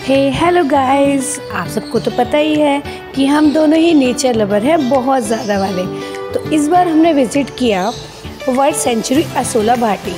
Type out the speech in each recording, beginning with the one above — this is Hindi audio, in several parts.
हेलो गाइस, आप सबको तो पता ही है कि हम दोनों ही नेचर लवर हैं बहुत ज़्यादा वाले। तो इस बार हमने विज़िट किया world sanctuary Asola Bhati.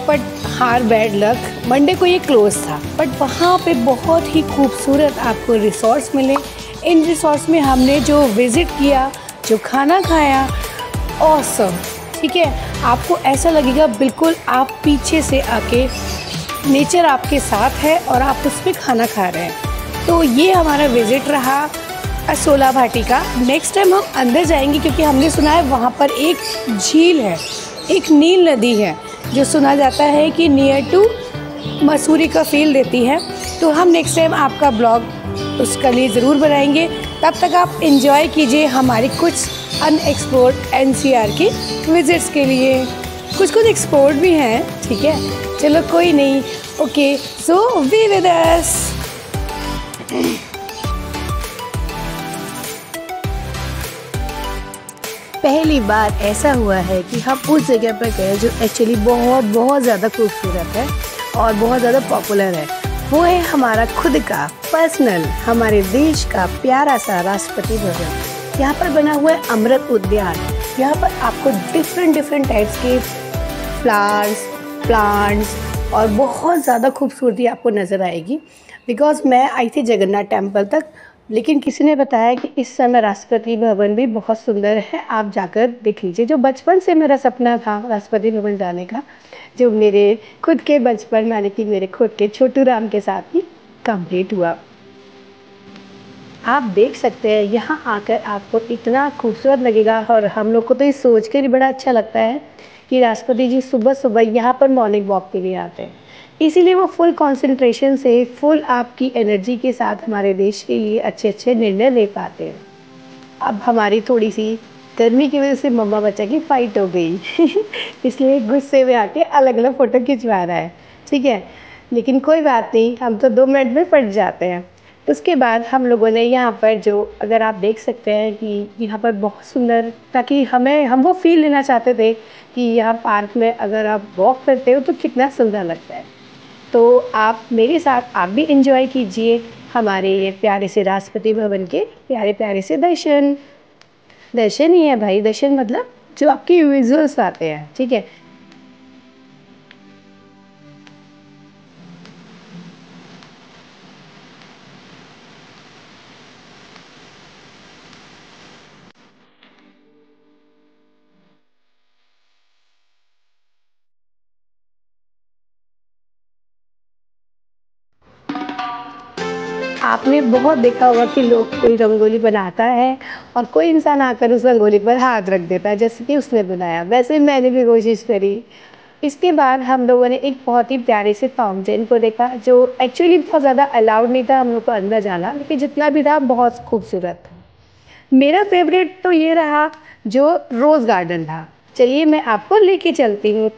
But her bad luck, Monday को ये क्लोज़ था। बट वहाँ पे बहुत ही खूबसूरत आपको रिसोर्ट्स मिले। इन रिसोर्ट्स में हमने जो विज़िट किया, जो खाना खाया, ऑसम। ठीक है, आपको ऐसा लगेगा बिल्कुल आप पीछे से आके नेचर आपके साथ है और आप उस पर खाना खा रहे हैं। तो ये हमारा विज़िट रहा असोला भाटी का। नेक्स्ट टाइम हम अंदर जाएंगे क्योंकि हमने सुना है वहाँ पर एक झील है, एक नील नदी है जो सुना जाता है कि नियर टू मसूरी का फील देती है। तो हम नेक्स्ट टाइम आपका ब्लॉग उसका लिए ज़रूर बनाएंगे। तब तक आप एंजॉय कीजिए हमारी कुछ अनएक्सप्लोर्ड एनसीआर की विज़िट्स के लिए। कुछ एक्सप्लोर्ड भी हैं, ठीक है, चलो कोई नहीं। Okay, so be with us. पहली बार ऐसा हुआ है कि हम उस जगह पर गए जो एक्चुअली बहुत ज़्यादा खूबसूरत है और बहुत ज़्यादा पॉपुलर है। वो है हमारा खुद का पर्सनल, हमारे देश का प्यारा सा राष्ट्रपति भवन। यहाँ पर बना हुआ है अमृत उद्यान। यहाँ पर आपको डिफरेंट टाइप्स के फ्लावर्स, प्लांट्स और बहुत ज़्यादा खूबसूरती आपको नज़र आएगी। बिकॉज़ मैं आई थी जगन्नाथ टेम्पल तक, लेकिन किसी ने बताया कि इस समय राष्ट्रपति भवन भी बहुत सुंदर है, आप जाकर देख लीजिए। जो बचपन से मेरा सपना था राष्ट्रपति भवन जाने का, जो मेरे खुद के बचपन यानी कि मेरे खुद के छोटू राम के साथ ही कंप्लीट हुआ। आप देख सकते हैं यहाँ आकर आपको इतना खूबसूरत लगेगा। और हम लोग को तो ये सोच कर ही बड़ा अच्छा लगता है कि राष्ट्रपति जी सुबह सुबह यहाँ पर मॉर्निंग वॉक के लिए आते हैं। इसीलिए वो फुल कंसंट्रेशन से, फुल आपकी एनर्जी के साथ हमारे देश के लिए अच्छे निर्णय ले पाते हैं। अब हमारी थोड़ी सी गर्मी की वजह से मम्मा बच्चा की फाइट हो गई इसलिए गुस्से में आके अलग अलग फ़ोटो खिंचवा रहा है, ठीक है। लेकिन कोई बात नहीं, हम तो 2 मिनट में पट जाते हैं। उसके बाद हम लोगों ने यहाँ पर जो, अगर आप देख सकते हैं कि यहाँ पर बहुत सुंदर, ताकि हम वो फील लेना चाहते थे कि यहाँ पार्क में अगर आप वॉक करते हो तो कितना सुंदर लगता है। तो आप मेरे साथ आप भी एंजॉय कीजिए हमारे ये प्यारे से राष्ट्रपति भवन के प्यारे से दर्शन ही है भाई। दर्शन मतलब जो आपके विजुअल्स आते हैं, ठीक है। आपने बहुत देखा होगा कि लोग कोई रंगोली बनाता है और कोई इंसान आकर उस रंगोली पर हाथ रख देता है जैसे कि उसने बनाया। वैसे मैंने भी कोशिश करी। इसके बाद हम लोगों ने एक बहुत ही प्यारे से फाउंटेन को देखा जो एक्चुअली बहुत ज़्यादा अलाउड नहीं था हम लोग को अंदर जाना, लेकिन जितना भी था बहुत खूबसूरत था। मेरा फेवरेट तो ये रहा जो रोज़ गार्डन था। चलिए मैं आपको लेके चलती हूँ।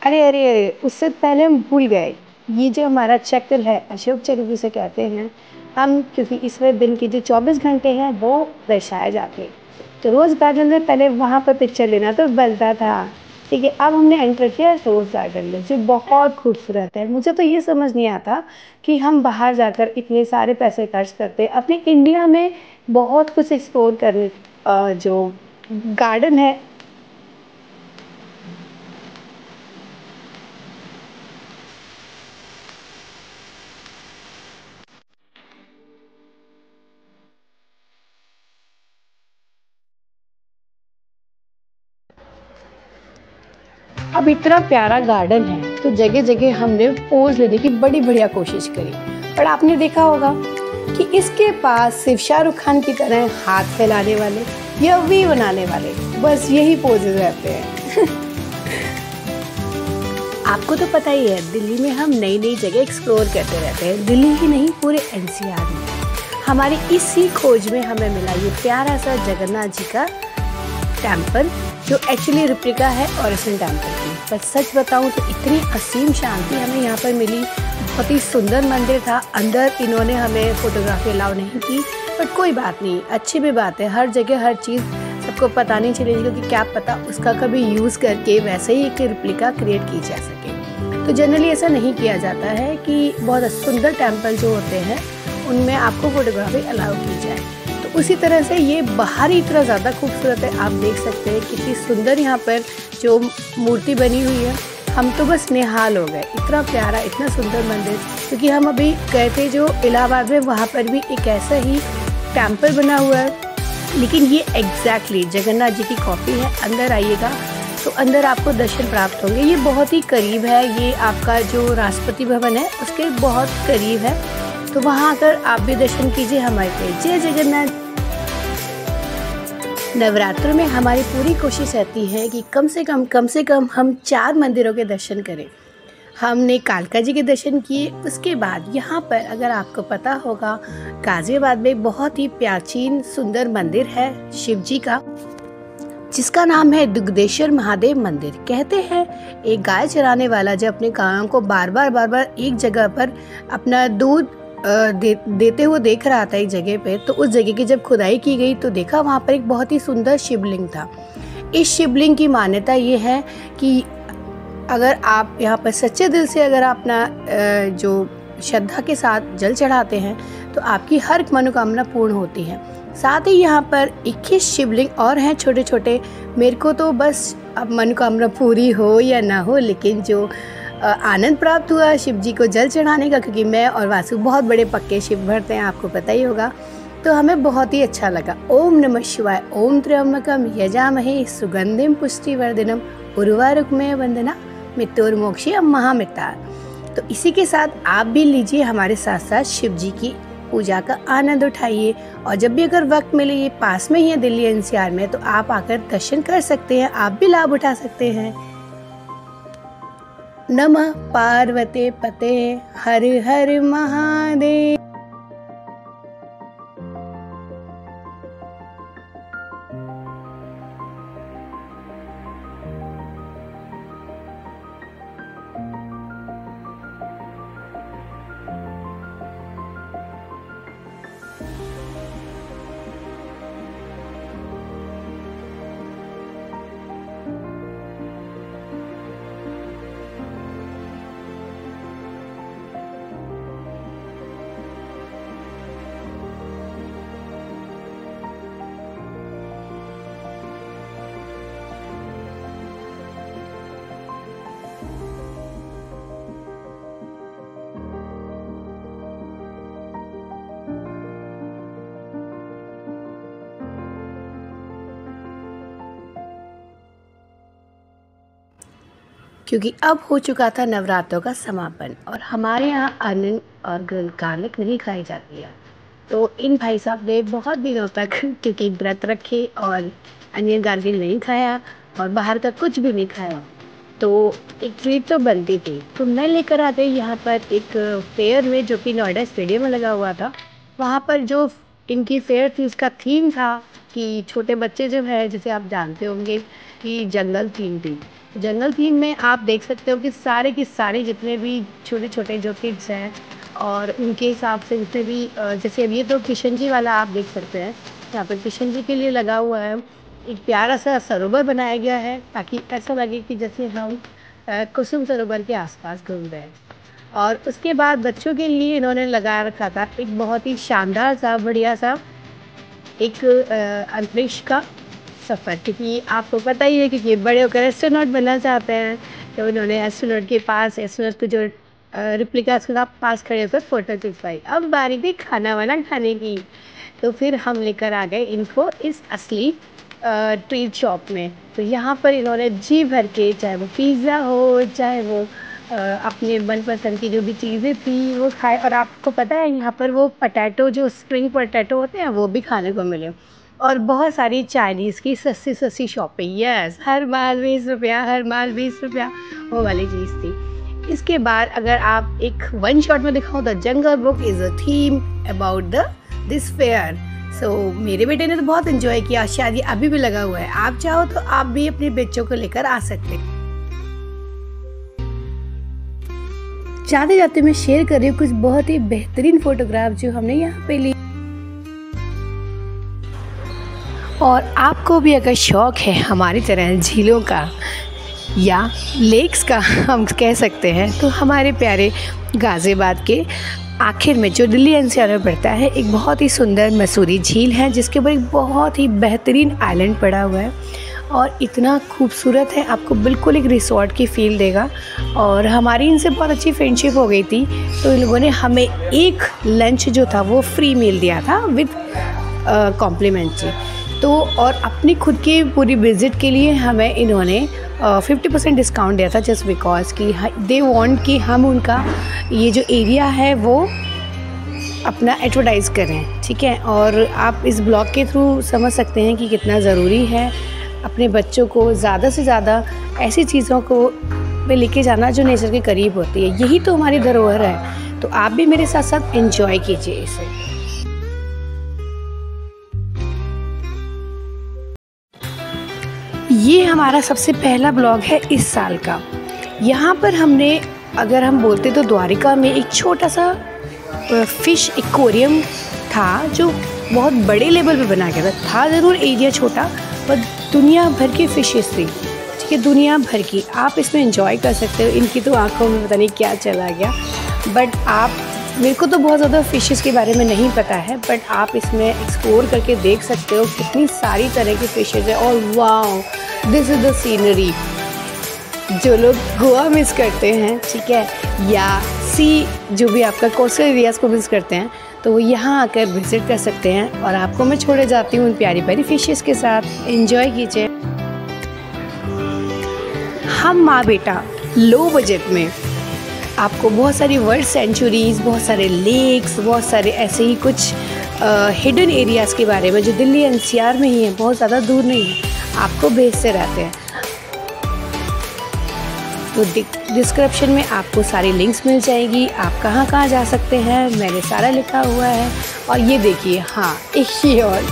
अरे, उससे पहले हम भूल गए। ये जो हमारा चक्र है, अशोक चक्र जिसे कहते हैं हम, क्योंकि इसमें दिन के जो 24 घंटे हैं वो दर्शाए जाते हैं। तो रोज़ गार्डन में पहले वहाँ पर पिक्चर लेना तो बनता था, ठीक है। अब हमने एंटर किया रोज़ गार्डन में जो बहुत खूबसूरत है। मुझे तो ये समझ नहीं आता कि हम बाहर जाकर इतने सारे पैसे खर्च करते, अपने इंडिया में बहुत कुछ एक्सप्लोर करने जो गार्डन है। अब इतना प्यारा गार्डन है तो जगह जगह हमने पोज लेने की बड़ी बढ़िया कोशिश करी। पर आपने देखा होगा कि इसके पास सिर्फ शाहरुख खान की तरह हाथ फैलाने वाले या वी बनाने वाले बस यही पोजेज रहते हैं आपको तो पता ही है, दिल्ली में हम नई जगह एक्सप्लोर करते रहते हैं। दिल्ली ही नहीं, पूरे एनसीआर में। हमारी इसी खोज में हमें मिला ये प्यारा सा जगन्नाथ जी का टेम्पल जो एक्चुअली रिप्लिका है ओरिजिनल टेम्पल की। पर सच बताऊं तो इतनी असीम शांति हमें यहाँ पर मिली। बहुत ही सुंदर मंदिर था। अंदर इन्होंने हमें फ़ोटोग्राफी अलाउ नहीं की, बट कोई बात नहीं, अच्छी भी बात है। हर जगह हर चीज़ सबको पता नहीं चलेगी, क्योंकि क्या पता उसका कभी यूज़ करके वैसे ही एक रिप्लिका क्रिएट की जा सके। तो जनरली ऐसा नहीं किया जाता है कि बहुत सुंदर टेम्पल जो होते हैं उनमें आपको फ़ोटोग्राफी अलाउ की जाए। तो उसी तरह से ये बाहर ही इतना ज़्यादा खूबसूरत है, आप देख सकते हैं कितनी सुंदर यहाँ पर जो मूर्ति बनी हुई है। हम तो बस निहाल हो गए, इतना प्यारा, इतना सुंदर मंदिर। क्योंकि हम अभी गए थे जो इलाहाबाद में, वहाँ पर भी एक ऐसा ही टेम्पल बना हुआ है, लेकिन ये एग्जैक्टली जगन्नाथ जी की कॉपी है। अंदर आइएगा तो अंदर आपको दर्शन प्राप्त होंगे। ये बहुत ही करीब है, ये आपका जो राष्ट्रपति भवन है उसके बहुत करीब है। तो वहाँ आकर आप भी दर्शन कीजिए हमारे पे। जय जगन्नाथ। नवरात्रों में हमारी पूरी कोशिश रहती है कि कम से कम हम 4 मंदिरों के दर्शन करें। हमने कालका जी के दर्शन किए। उसके बाद यहाँ पर अगर आपको पता होगा, गाजियाबाद में बहुत ही प्राचीन सुंदर मंदिर है शिव जी का, जिसका नाम है दुग्धेश्वर महादेव मंदिर। कहते हैं एक गाय चराने वाला जब अपने गायों को बार बार एक जगह पर अपना दूध देते हुए देख रहा था एक जगह पे, तो उस जगह की जब खुदाई की गई तो देखा वहाँ पर एक बहुत ही सुंदर शिवलिंग था। इस शिवलिंग की मान्यता ये है कि अगर आप यहाँ पर सच्चे दिल से अगर अपना जो श्रद्धा के साथ जल चढ़ाते हैं तो आपकी हर मनोकामना पूर्ण होती है। साथ ही यहाँ पर 21 शिवलिंग और हैं छोटे छोटे। मेरे को तो बस अब मनोकामना पूरी हो या ना हो, लेकिन जो आनंद प्राप्त हुआ शिव जी को जल चढ़ाने का, क्योंकि मैं और वासु बहुत बड़े पक्के शिव भक्त हैं, आपको पता ही होगा, तो हमें बहुत ही अच्छा लगा। ओम नमः शिवाय। ओम त्र्यंबकम यजामहे सुगंधिम पुष्टिवर्धनम उर्वारुकमेव वंदना मृत्युर्मोक्षीयम महामृत्युर। तो इसी के साथ आप भी लीजिए हमारे साथ साथ शिव जी की पूजा का आनंद उठाइए। और जब भी अगर वक्त मिले, ये पास में ही है दिल्ली एनसीआर में, तो आप आकर दर्शन कर सकते हैं, आप भी लाभ उठा सकते हैं। नमः पार्वते पते हर हर महादेव। क्योंकि अब हो चुका था नवरात्रों का समापन और हमारे यहाँ अनियन और गार्लिक नहीं खाई जाती है। तो इन भाई साहब ने बहुत दिनों तक क्योंकि व्रत रखे और अनियन गार्लिक नहीं खाया और बाहर का कुछ भी नहीं खाया, तो एक ट्रीट तो बनती थी। तो मैं लेकर आ गई यहाँ पर एक फेयर में, जो कि नोएडा स्टेडियम में लगा हुआ था। वहाँ पर जो इनकी फेयर थी उसका थीम था कि छोटे बच्चे जो है, जैसे आप जानते होंगे कि जंगल थीम थी। जंगल थीम में आप देख सकते हो कि सारे के सारे जितने भी छोटे छोटे जो किड्स हैं और उनके हिसाब से जितने भी जैसे अब ये तो किशन जी वाला आप देख सकते हैं, यहाँ पर किशन जी के लिए लगा हुआ है। एक प्यारा सा सरोवर बनाया गया है ताकि ऐसा लगे कि जैसे हम कुसुम सरोवर के आसपास घूम रहे हैं। और उसके बाद बच्चों के लिए इन्होंने लगा रखा था एक बहुत ही शानदार सा बढ़िया सा एक अंतरिक्ष का सफ़र, क्योंकि आपको पता ही है कि ये बड़े होकर एस्ट्रोनॉट बनना चाहते हैं। तो उन्होंने एस्ट्रोनॉट के पास एस्ट्रोनॉट को जो रिप्लिका उसके पास खड़े होकर फ़ोटो खिंचवाई। अब बारी थी खाना वाना खाने की, तो फिर हम लेकर आ गए इनको इस असली ट्रीट शॉप में। तो यहाँ पर इन्होंने जी भर के, चाहे वो पिज़्ज़ा हो, चाहे वो अपने मनपसंद की जो भी चीज़ें थी वो खाए। और आपको पता है यहाँ पर वो पोटैटो, जो स्प्रिंग पोटैटो होते हैं, वो भी खाने को मिले। और बहुत सारी चाइनीज़ की सस्ती सस्ती शॉपिंग, यस, हर माल 20 रुपया, हर माल 20 रुपया, वो वाली चीज़ थी। इसके बाद अगर आप एक वन शॉट में दिखाऊँ, the jungle book is a theme about this fair. मेरे बेटे ने तो बहुत एंजॉय किया, शायद ये अभी भी लगा हुआ है। आप चाहो तो आप भी अपने बच्चों को लेकर आ सकते हैं। जाते जाते मैं शेयर कर रही हूँ कुछ बहुत ही बेहतरीन फोटोग्राफ जो हमने यहाँ पे ली। और आपको भी अगर शौक है हमारी तरह झीलों का या लेक्स का हम कह सकते हैं, तो हमारे प्यारे गाज़ियाबाद के आखिर में जो दिल्ली एनसीआर में पड़ता है, एक बहुत ही सुंदर मसूरी झील है जिसके ऊपर एक बहुत ही बेहतरीन आइलैंड पड़ा हुआ है और इतना खूबसूरत है, आपको बिल्कुल एक रिसोर्ट की फ़ील देगा। और हमारी इनसे बहुत अच्छी फ्रेंडशिप हो गई थी, तो इन लोगों ने हमें एक लंच जो था वो फ्री मील दिया था विद कॉम्प्लीमेंट्री। तो और अपनी खुद की पूरी विज़िट के लिए हमें इन्होंने 50% डिस्काउंट दिया था, जस्ट बिकॉज कि दे वांट कि हम उनका ये जो एरिया है वो अपना एडवर्टाइज़ करें, ठीक है। और आप इस ब्लॉग के थ्रू समझ सकते हैं कि कितना ज़रूरी है अपने बच्चों को ज़्यादा से ज़्यादा ऐसी चीज़ों को पे लेके जाना जो नेचर के करीब होती है। यही तो हमारी धरोहर है, तो आप भी मेरे साथ साथ एंजॉय कीजिए इसे। ये हमारा सबसे पहला ब्लॉग है इस साल का। यहाँ पर हमने, अगर हम बोलते तो द्वारिका में एक छोटा सा फ़िश एक्वेरियम था जो बहुत बड़े लेवल पे बना गया था ज़रूर एरिया छोटा, पर दुनिया भर की फ़िशेस थी, ठीक है, दुनिया भर की। आप इसमें एंजॉय कर सकते हो। इनकी तो आंखों में पता नहीं क्या चला गया, बट आप, मेरे को तो बहुत ज़्यादा फ़िशेस के बारे में नहीं पता है, बट आप इसमें एक्सप्लोर करके देख सकते हो कितनी सारी तरह की फ़िशेस है। और wow, this is the scenery. जो लोग गोवा मिस करते हैं, ठीक है, या सी जो भी आपका कोस्टल एरियाज़ को मिस करते हैं, तो वो यहाँ आकर विज़िट कर सकते हैं। और आपको मैं छोड़े जाती हूँ उन प्यारी प्यारी फ़िशेस के साथ। एंजॉय कीजिए। हम माँ बेटा लो बजट में आपको बहुत सारी वर्ल्ड सेंचुरीज़, बहुत सारे लेक्स, बहुत सारे ऐसे ही कुछ हिडन एरियाज़ के बारे में जो दिल्ली एनसीआर में ही है, बहुत ज़्यादा दूर नहीं है, आपको भेजते रहते हैं। तो डिस्क्रिप्शन में आपको सारी लिंक्स मिल जाएगी, आप कहाँ कहाँ जा सकते हैं, मैंने सारा लिखा हुआ है। और ये देखिए, हाँ, एक ही और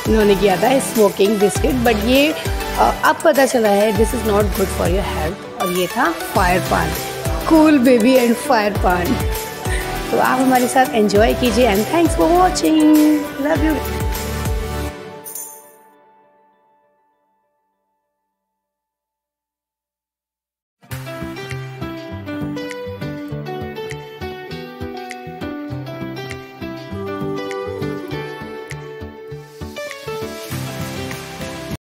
इन्होंने किया था स्मोकिंग बिस्किट, बट ये अब पता चला है this is not good for your health. और ये था फायर पान, कूल बेबी एंड फायर पान। तो आप हमारे साथ एंजॉय कीजिए and thanks for watching, love you.